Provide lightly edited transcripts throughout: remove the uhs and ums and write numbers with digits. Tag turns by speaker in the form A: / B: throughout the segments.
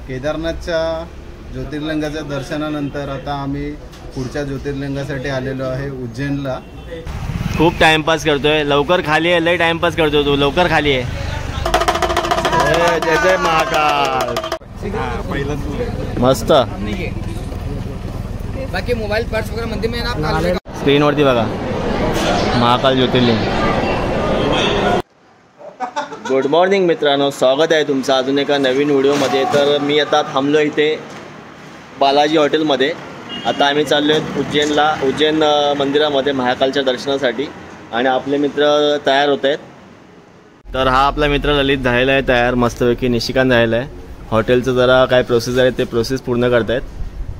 A: केदारनाथच्या ज्योतिर्लिंगाच्या दर्शनानंतर आता आम्ही पुढच्या ज्योतिर्लिंगासाठी आलेलो आहे उज्जैनला।
B: खूप टाइमपास करतोय, लवकर खाली आहे, लय टाइमपास करतोय तू, लवकर खाली आहे। जय जय महाकाल। मस्त
C: बाकी मोबाईल पर्स वगैरे मंदिर में ना
B: स्क्रीन वरती बघा महाकाल ज्योतिर्लिंग। गुड मॉर्निंग मित्रांनो, स्वागत आहे तुमचं अजून एका नवीन व्हिडिओमध्ये। तर मी आता थांबलो इथे बालाजी हॉटेलमध्ये। आता आम्ही चाललो आहेत उज्जैन मंदिरामध्ये महाकालच्या दर्शनासाठी आणि आपले मित्र तयार होत आहेत। तर हा आपला मित्र ललित झालेला आहे तयार मस्तपैकी, निशिकांत झालेला आहे। हॉटेलचं जरा काय प्रोसेस आहे ते प्रोसेस पूर्ण करतायत।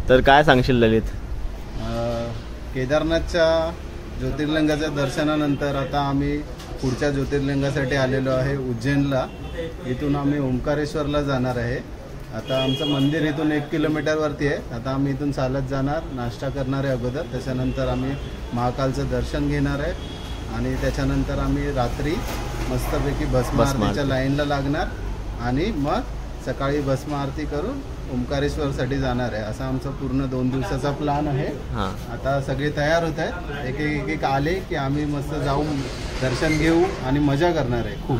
B: तर काय सांगशील ललित?
A: केदारनाथच्या ज्योतिर्लिंगाच्या दर्शनानंतर आता आम्ही पुढच्या ज्योतिर्लिंगासाठी आलेलो आहे उज्जैनला। इथून आम्ही ओंकारेश्वरला जाणार आहे। आता आमचं मंदिर इथून 1 किलोमीटरवरती आहे। आता आम्ही इथून चालत जाणार, नाश्ता करणार आहे अगोदर, त्याच्यानंतर आम्ही महाकालचं दर्शन घेणार आहे आणि त्याच्यानंतर आम्ही रात्री मस्तपैकी भस्म आरतीच्या लाईनला लागणार आणि मग सकाळी भस्म आरती करून ओंकारेश्वरसाठी जाणार आहे। असा आमचा पूर्ण 2 दिवसाचा प्लॅन आहे। आता सगळे तयार होत आहेत, एक एक आले की आम्ही मस्त जाऊन दर्शन घेऊ आणि मजा करणार आहे खूप।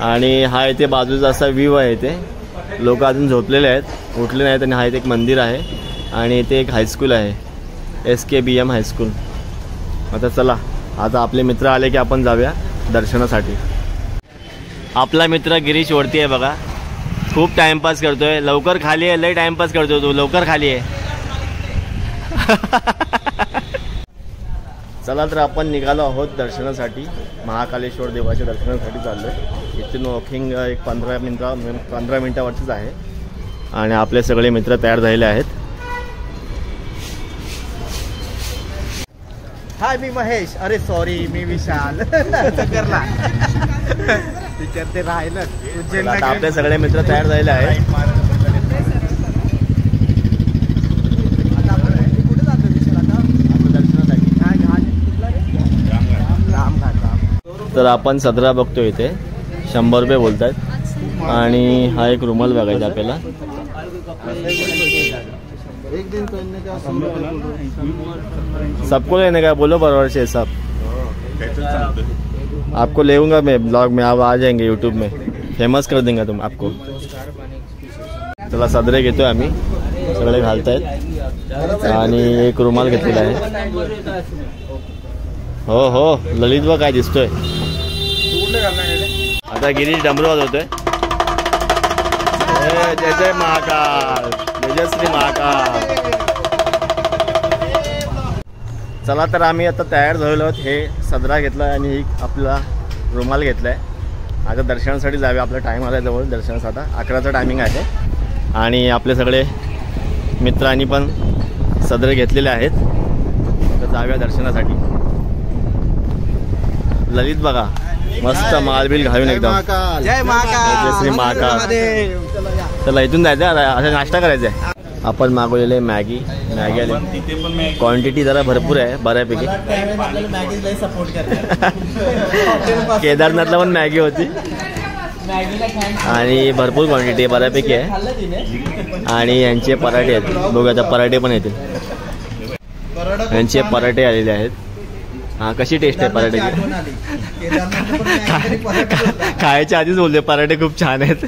B: आणि हा इथे बाजूचा असा व्ह्यू आहे, इथे लोक अजून झोपलेले आहेत, उठले नाहीत। आणि हा इथे एक मंदिर आहे आणि इथे एक हायस्कूल आहे, SKBM हायस्कूल। आता चला, आता आपले मित्र आले की आपण जाऊया दर्शनासाठी। आपला मित्र गिरीश वरती आहे बघा, खूप टाइमपास करतोय, लवकर खाली आहे, लय टाइमपास करतोय तू, लवकर खाली आहे। चला तर आपण निघालो आहोत दर्शनासाठी, महाकालेश्वर देवाच्या दर्शनासाठी चाललोय। इथून वॉकिंग एक 15 मिनिटावरतीच आहे आणि आपले सगळे मित्र तयार झालेले आहेत।
C: हाय, मी महेश, अरे सॉरी मी विशाल करला टीचर ते राहिलं।
B: आता आपले सगळे मित्र तयार झालेले आहेत।
C: कुठे जातो विशाल आता?
B: दर्शनासाठी
C: रामघाट।
B: तर आपण 17 बघतो, इथे 100 रुपये बोलत आहेत। आणि हा एक रुमाल बघायचा आपल्याला।
A: एक दिन पहनने का
B: सबको लेने का, बोलो बराबर से सब। आपको लेऊंगा मैं ब्लॉग में, आप आ जाएंगे यूट्यूब में, फेमस कर देंगे तुम आपको। चला सदरे घेतोय आम्ही, सगळे घालतायत आणि एक रुमाल घेतलेला आहे। हो हो ललित बा काय दिसतोय। आता गिरीश डमरू वाजवतोय। जय जय महाकाल, जय श्री महाकाल। चला तर आम्ही आता तयार झालेलो आहोत। हे सदरा घेतला आणि आपला रुमाल घेतलाय। आता दर्शनासाठी जाऊया, आपला टाईम आला जवळ दर्शनासाठी। 11चा टायमिंग आहे आणि आपले सगळे मित्रांनी पण सदरे घेतलेले आहेत। तर जाऊया दर्शनासाठी। ललित बघा मस्त मालबिल घालून एकदम,
C: जय महाकाल,
B: जय श्री महाकाल। चला इथून जायचं, आता नाश्ता करायचा आहे। आपण मागवलेले मॅगी आली, क्वांटिटी जरा भरपूर आहे बऱ्यापैकी। केदारनाथला पण मॅगी होती आणि भरपूर क्वांटिटी बऱ्यापैकी आहे। आणि यांचे पराठे आहेत, बघूया आता पराठे पण येतील। यांचे पराठे आलेले आहेत। हा कशी टेस्ट आहे पराठ्याची? खायच्या आधीच बोलले पराठे खूप छान आहेत।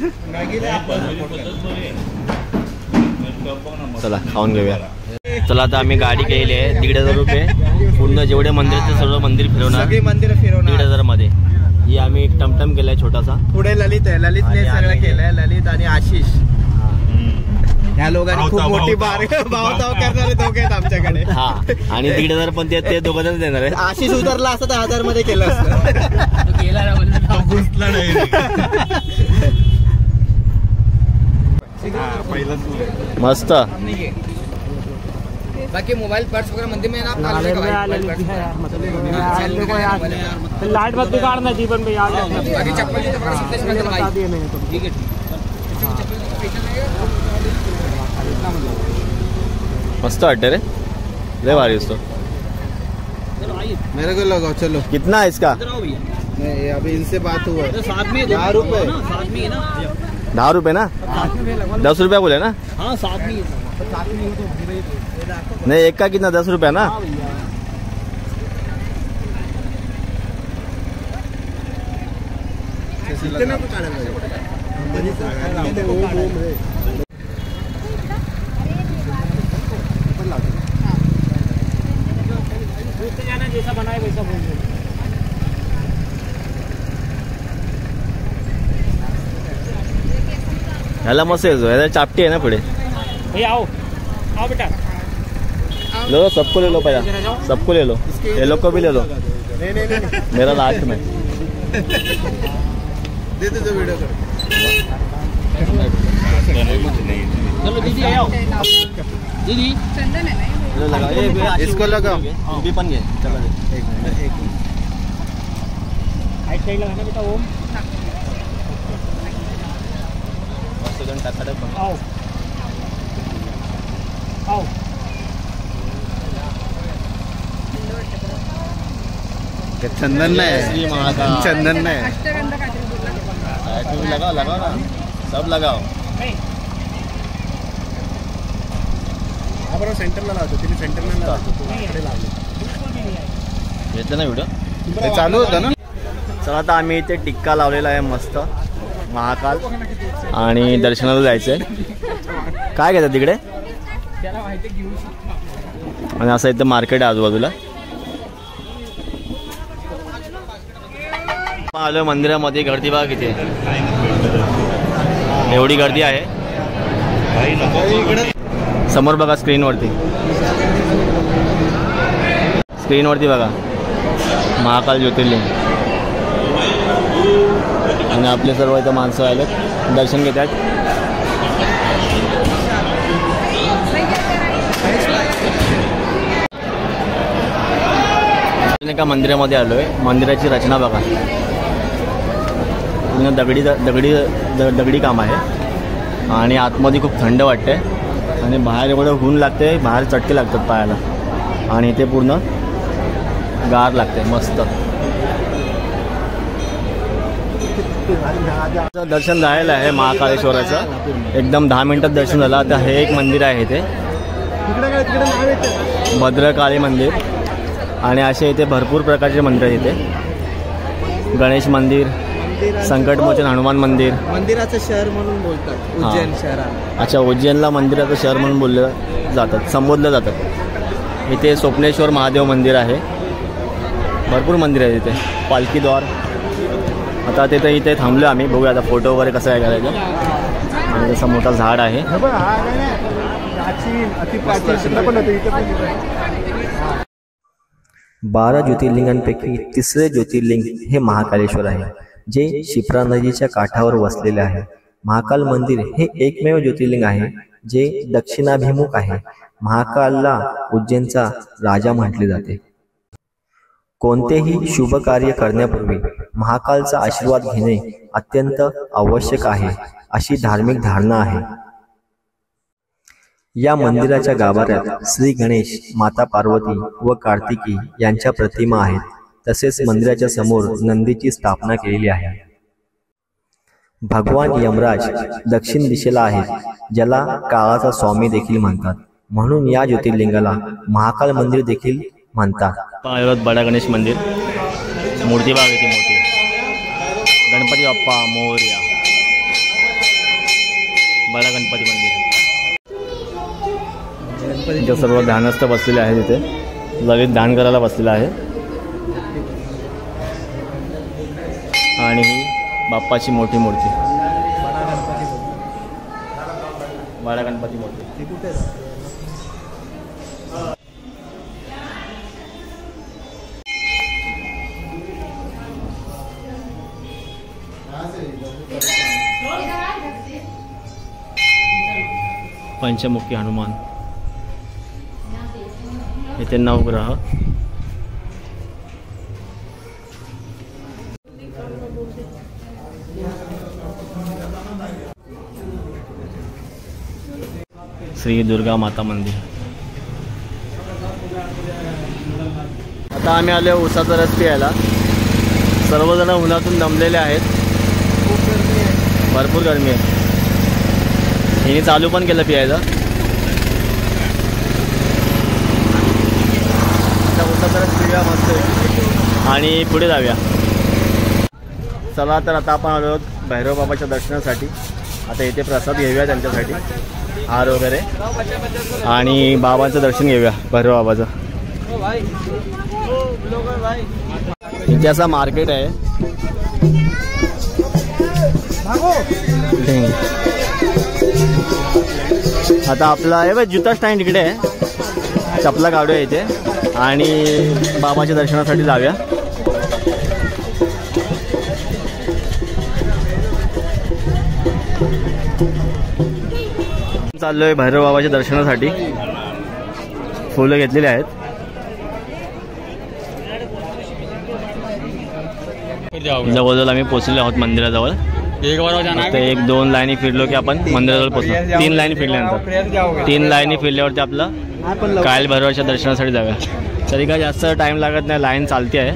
B: चला खाऊन घेऊया। चला आता आम्ही गाडी केलेली आहे, 1,500 रुपये पूर्ण जेवढे मंदिर ते सर्व मंदिर फिरवणार, 1,500 मध्ये। ही आम्ही एक टमटम केलाय छोटासा।
C: पुढे ललित आहे, ललितने सगळं केलंय, ललित आणि आशिष। ह्या लोकांनी खूप मोठी भावताव करणारे दोघे आहेत आमच्याकडे।
B: हा आणि 1,500 पण ते दोघं देणार आहे।
C: आशिष उतरला असतं तर 1000 मध्ये केलं असतं।
B: मस्त
C: बाकी मोबाईल पर्स वगैरह मंदिर में ना
D: लाइट बत्ती काटना जीवन में याद
C: बाकी चप्पल ठीक है।
B: मस्त वाटते रे, ले भारी उसको।
A: मेरे को लगाओ चलो।
B: कितना है इसका?
A: नहीं अभी इनसे बात हुआ है।
C: साथ में
A: 10 रुपए।
C: साथ में है ना
B: 10 रुपये ना, 10 रुपया बोले ना?
C: हाँ साथ में
B: नहीं, एक का कितना, 10 रुपया ना?
D: जैसा बनाए वैसा बोल दो।
B: ह्याला मस्त येतो, ह्याला चापटी आहे ना पुढे।
D: भैया आओ आओ बेटा।
B: लो सबको ले लो, पहला सबको ले लो, ये लोग को भी ले लो। मेरा लास्ट में
A: दे दे जो वीडियो कर।
D: चलो दीदी आओ, दीदी
A: इसको लगाओ,
B: भी पण घे, चला दे।
A: एक मिनट।
D: राइट साइड लगाना बेटा। ओम आओ आओ।
A: चंदन नाही, चंदन नाही।
B: लगाओ लगाओ ना, सब लगाओ।
C: आपण सेंटरला लावतो, तिने सेंटरला लावतो, इकडे लावतो।
B: येते ना व्हिडिओ?
A: ते चालू होतं ना।
B: चला आता आम्ही इथे टिक्का लावलेला आहे मस्त महाकाल, आणि दर्शनाला जायचंय। काय घेतात तिकडे? आणि असं इथं मार्केट आहे आजूबाजूला। आलो मंदिरामध्ये, गर्दी बघा किती आहे, एवढी गर्दी आहे। समोर बघा स्क्रीनवरती बघा महाकाल ज्योतिर्लिंग, आणि आपले सर्व इथं माणसं आले, दर्शन घेतात। एका मंदिरामध्ये आलोय, मंदिराची रचना बघा, दगडी काम आहे, आणि आतमध्ये खूप थंड वाटते, आणि बाहेर एवढं ऊन लागते, बाहेर चटके लागतात पायाला, आणि इथे पूर्ण गार लागते मस्त। दर्शन झालेलं आहे महाकालेश्वराचं, एकदम 10 मिनिटात दर्शन झालं। आता हे एक मंदिर आहे इथे, भद्रकाली मंदिर, आणि असे इथे भरपूर प्रकारचे मंदिर आहेत इथे। गणेश मंदिर, संकटमोचन हनुमान मंदिर,
C: मंदिराचं शहर म्हणून बोलतात उज्जैन शहराला।
B: अच्छा, उज्जैनला मंदिराचं शहर म्हणून बोललं जातात, संबोधलं जातात। इथे स्वप्नेश्वर महादेव मंदिर आहे, भरपूर मंदिर आहे इथे, पालखीद्वार। आता इथे थांबलो आम्ही, बघूया आता फोटो वगैरे कसं आहे करायचं। आणि तसं मोठा झाड आहे। 12 ज्योतिर्लिंगांपैकी तिसरे ज्योतिर्लिंग हे महाकालेश्वर आहे, जे शिप्रा नदीच्या काठावर वसलेले आहे। महाकाल मंदिर हे एकमेव ज्योतिर्लिंग आहे जे दक्षिणाभिमुख आहे। महाकालला उज्जैनचा राजा म्हटले जाते। कोणतेही शुभ कार्य करण्यापूर्वी महाकालचा आशीर्वाद घेणे अत्यंत आवश्यक आहे, अशी धार्मिक धारणा आहे। या मंदिराच्या गाभाऱ्यात श्री गणेश, माता पार्वती व कार्तिकी यांच्या प्रतिमा आहेत। तसेच मंदिराच्या समोर नंदीची स्थापना केलेली आहे। भगवान यमराज दक्षिण दिशेला आहेत, ज्याला काळाचा स्वामी देखील म्हणतात, म्हणून या ज्योतिर्लिंगाला महाकाल मंदिर देखील म्हणतात। बडा गणेश मंदिर, मूर्ती बाग येते मोठी, गणपती बाप्पा मोरया, बडा गणपती मंदिर। इथे सर्व ध्यानस्थ बसलेले आहेत, इथे ललित ध्यान करायला बसलेला आहे, आणि ही बाप्पाची मोठी मूर्ती, बडा गणपती मूर्ती। पंचमुखी हनुमान, इथे नवग्रह, श्री दुर्गा माता मंदिर। आता आम्ही आलो उसाचा रस प्यायला, सर्वजण उन्हातून दमलेले आहेत, भरपूर गरमी आहे। हिने चालू पण केलं पियायचं. पिऊया मस्त आणि पुढे जाऊया. चला तर आता आपण आलो भैरव बाबाच्या दर्शनासाठी. आता इथे प्रसाद घेऊया त्यांच्यासाठी, हार वगैरे, आणि बाबांचं दर्शन घेऊया भैरव बाबाचं. इथे असं मार्केट आहे. आता आपला आहे बघ जुता स्टँड इकडे आहे. चपला काढूया इथे आणि बाबाच्या दर्शनासाठी जाऊया. चाललोय भैरव बाबाच्या दर्शनासाठी. फुलं घेतलेली आहेत. जवळजवळ आम्ही पोहोचलेलो आहोत मंदिराजवळ. फक्त 1-2 लाईनी फिरलो की आपण मंदिराजवळ पोहोचलो. 3 लाईनी फिरल्यानंतर 3 लाईनी फिरल्यावरती आपलं काल भैरवाच्या दर्शनासाठी जाऊया. तरी काय जास्त टाइम लागत नाही, लाईन चालते आहे.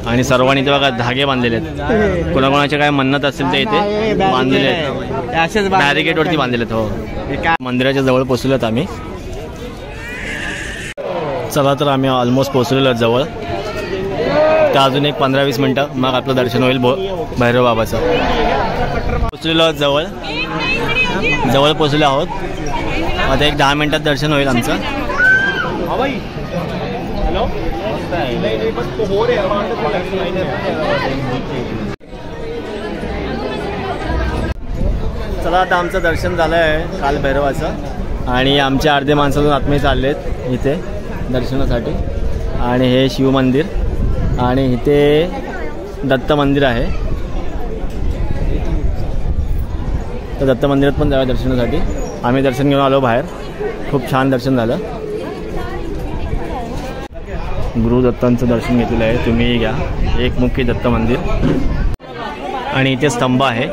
B: आणि सर्वांनी इथे बघा धागे बांधलेले आहेत. कोणाकोणाचे काय म्हणत असेल ते इथे बांधलेले आहेत, बॅरिकेडवरती बांधलेले आहेत. हो, मंदिराच्या जवळ पोहोचलोत आम्ही. चला तर आम्ही ऑलमोस्ट पोहोचलेलो जवळ. तर अजून एक 15-20 मिनटं मग आपलं दर्शन होईल भैरव बाबाचं. पोहोचलेलो जवळ पोहोचले आहोत. आता एक 10 मिनटात दर्शन होईल आमचं. चला आता आमचं दर्शन झालं आहे काल भैरवाचं आणि आमच्या अर्धे माणसातून आत्मे चाललेत इथे दर्शनासाठी. आणि हे शिव मंदिर आणि इथे दत्त मंदिर आहे. तर दत्त मंदिरात पण जाऊया दर्शनासाठी. आम्ही दर्शन घेऊन आलो बाहेर. खूप छान दर्शन झालं. गुरुदत्तांचं दर्शन घेतलेलं आहे. तुम्ही घ्या. एकमुखी दत्त मंदिर आणि इथे स्तंभ आहे.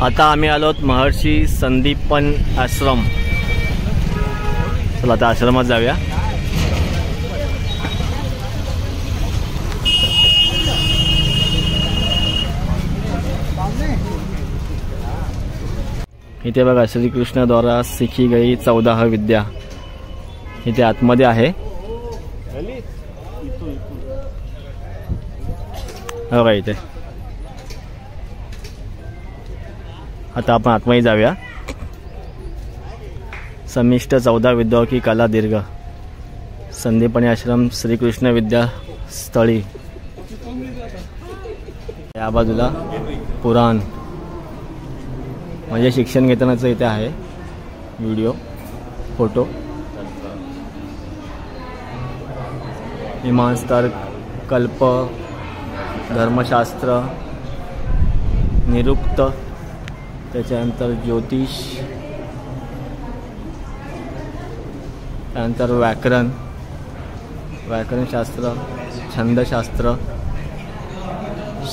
B: आता आम्ही आलोत महर्षी संदीपन आश्रम. चला आता आश्रमात जाऊया. इथे बघा श्रीकृष्णाद्वारा शिकी गई 14 विद्या इथे आतमध्ये आहे. बघा इथे. आता आपण आतमध्ये जाऊया. समिष्ट 14 विद्या की कला दीर्घ संदीपनी आश्रम श्रीकृष्ण विद्या स्थळी. या बाजूला पुराण म्हणजे शिक्षण घेतानाचं इथे आहे. Video photo. मीमांसा कल्प धर्मशास्त्र निरुक्त त्याच्यानंतर ज्योतिष त्यानंतर व्याकरणशास्त्र छंदशास्त्र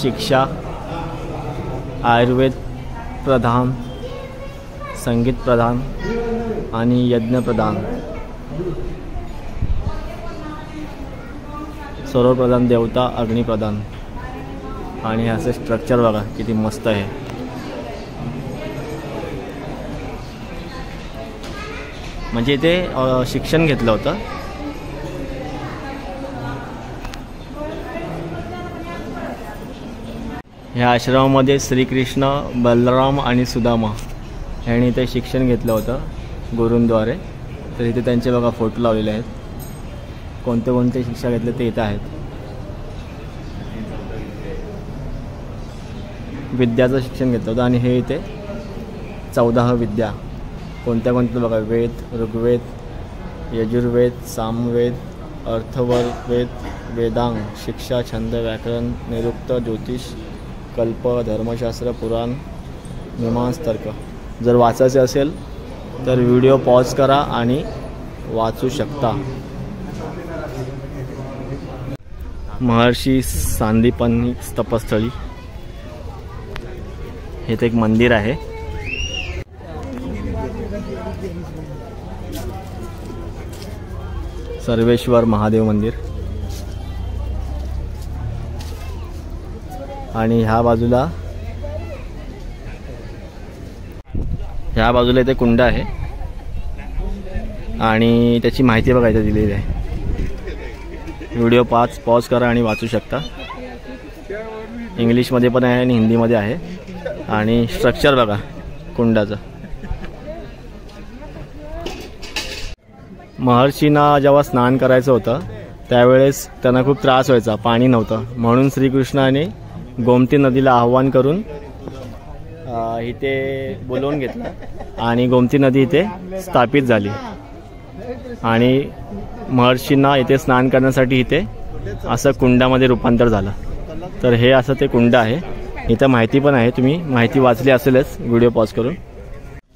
B: शिक्षा आयुर्वेद प्रधान संगीत प्रधान आणि यज्ञ प्रधान सर्वप्रधान देवता अग्निप्रधान. आणि असे स्ट्रक्चर बघा किती मस्त आहे. म्हणजे इथे शिक्षण घेतलं होतं. ह्या आश्रमामध्ये श्रीकृष्ण, बलराम आणि सुदामा यांनी इथे शिक्षण घेतलं होतं गुरूंद्वारे. तर इथे त्यांचे बघा फोटो लावलेले आहेत. कोणते कोणते शिक्षा घेतले ते इथे आहेत. विद्याचं शिक्षण घेतलं होतं आणि हे इथे 14 विद्या कोणत्या कोणत्या बघा. वेद, ऋग्वेद, यजुर्वेद, सामवेद, अर्थवेद, वेदांग, शिक्षा, छंद, व्याकरण, निरुक्त, ज्योतिष, कल्प, धर्मशास्त्र, पुराण, मीमांस, तर्क. जर वाचायचे असेल तर व्हिडिओ पॉज करा आणि वाचू शकता. महर्षी सांदीपनी तपस्थळी हे एक मंदिर आहे. सर्वेश्वर महादेव मंदिर. आणि ह्या बाजूला इथे कुंड आहे आणि त्याची माहिती बघा इथे दिलेली आहे. व्हिडिओ पॉज करा आणि वाचू शकता. इंग्लिशमध्ये पण आहे आणि हिंदीमध्ये आहे. आणि स्ट्रक्चर बघा कुंडाचं. महर्षींना जेव्हा स्नान करायचं होतं त्यावेळेस त्यांना खूप त्रास व्हायचा, पाणी नव्हतं. म्हणून श्रीकृष्णाने गोमती नदीला आव्हान करून इथे बोलवून घेतलं आणि गोमती नदी इथे स्थापित झाली. आणि महर्षींना इथे स्नान करण्यासाठी इथे असं कुंडामध्ये रूपांतर झालं. तर हे असं ते कुंड आहे. इथं माहिती पण आहे, तुम्ही माहिती वाचली असेलच व्हिडिओ पॉज करून.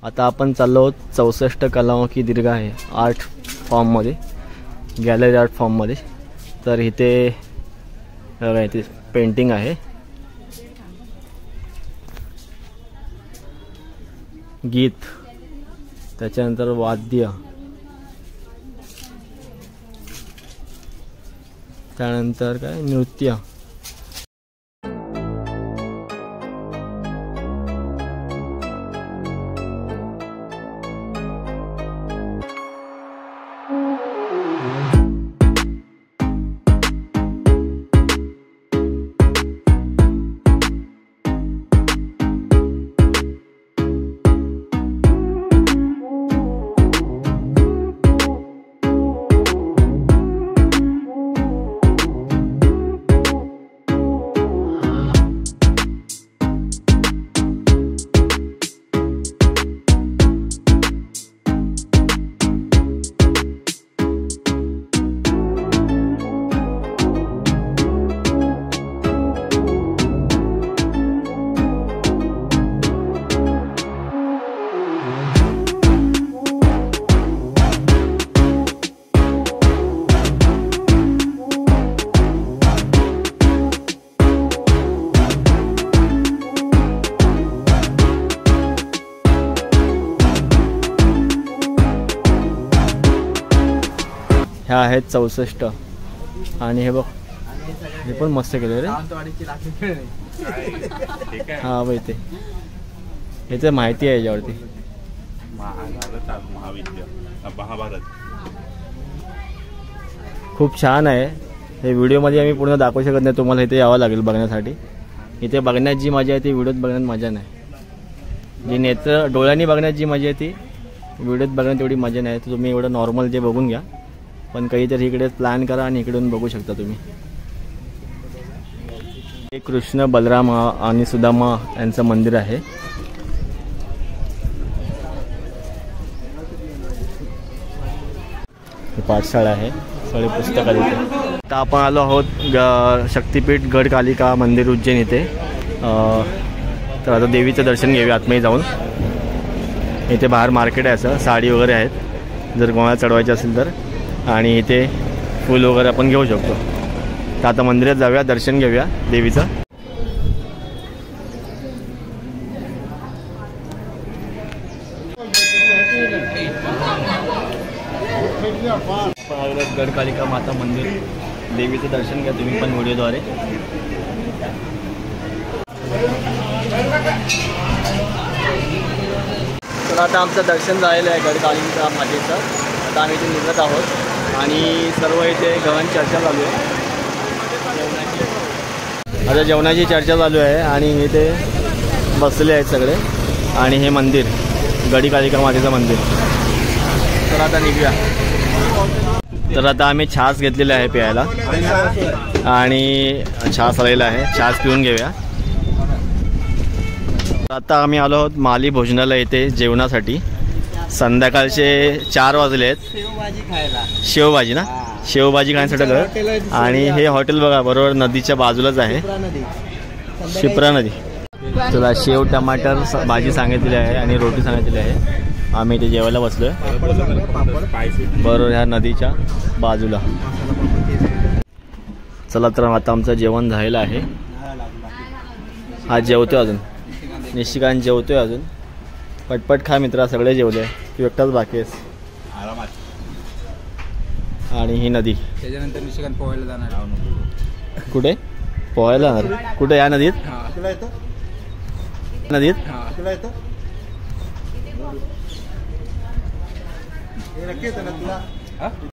B: आता आपण चाललो आहोत 64 कलाओं की दीर्घा आहे आर्ट फॉर्ममध्ये, गॅलरी आर्ट फॉर्ममध्ये. तर इथे इथे पेंटिंग आहे, गीत, त्याच्यानंतर वाद्य, त्यानंतर काय नृत्य. ह्या आहेत 64. आणि हे बघ हे पण मस्त केलं रे. हा बाई ते याचं माहिती आहे याच्यावरती.
E: महाभारत
B: खूप छान आहे. हे व्हिडिओमध्ये आम्ही पूर्ण दाखवू शकत नाही, तुम्हाला इथे यावं लागेल बघण्यासाठी. इथे बघण्यात जी मजा आहे ती व्हिडिओत बघण्यात मजा नाही. जी नेत्र डोळ्यांनी बघण्यात जी मजा आहे ती व्हिडिओत बघण्यात तेवढी मजा नाही. तर तुम्ही एवढं नॉर्मल जे बघून घ्या, पण काहीतरी इकडे प्लॅन करा आणि इकडून बघू शकता तुम्ही. हे कृष्ण, बलराम आणि सुदामा यांचं मंदिर आहे. पाठशाळा आहे, सगळे पुस्तकं इथे. आता आपण आलो आहोत शक्तिपीठ गडकालिका मंदिर उज्जैन इथे. तर आता देवीचं दर्शन घेऊया आतमध्ये जाऊन. इथे बाहेर मार्केट आहे, असं साडी वगैरे आहेत जर कोणाला चढवायचं असेल तर. आणि इथे फूल वगैरे आपण घेऊ शकतो. तर आता मंदिरात जाऊया, दर्शन घेऊया देवीचं. गडकालिका माता मंदिर, देवीचं दर्शन घ्या तुम्ही पण व्हिडिओद्वारे. तर आता आमचं दर्शन झालेलं आहे गडकालिका मातेचं. आता आम्ही इथे निघत आहोत आणि सर्व इथे गहन चर्चा चालू आहे. आता जेवणाची चर्चा चालू आहे आणि इथे बसले आहेत सगळे. आणि हे मंदिर गडकालिका मातेचं मंदिर. तर आता निघूया. तर आता आम्ही छास घेतलेला आहे प्यायला आणि छास आलेला आहे. छास पिऊन घेऊया. आता आम्ही आलो आहोत माली भोजनालय येथे जेवणासाठी. संध्याकाळचे 4 वाजले आहेत.
C: शेवभाजी खायला.
B: शेवभाजी ना, शेवभाजी खाण्यासाठी घर. आणि हे हॉटेल बघा बरोबर नदीच्या बाजूलाच आहे, शिप्रा नदी. चला शेव टमाटर भाजी सांगितलेली आहे आणि रोटी सांगितलेली आहे. आम्ही इथे जेवायला बसलोय बरोबर ह्या नदीच्या बाजूला. चला तर आता आमचं जेवण झालेलं आहे. आज जेवतोय अजून, निशिकांत जेवतोय अजून. पटपट खा मित्रा, सगळे जेवले, तू एकटाच बाकी आहेस. आणि ही नदी.
C: त्याच्यानंतर निशिकांत पोहायला जाणार.
B: कुठे पोहायला जाणार? कुठे? या नदीत? नदीत
C: तुला येतो?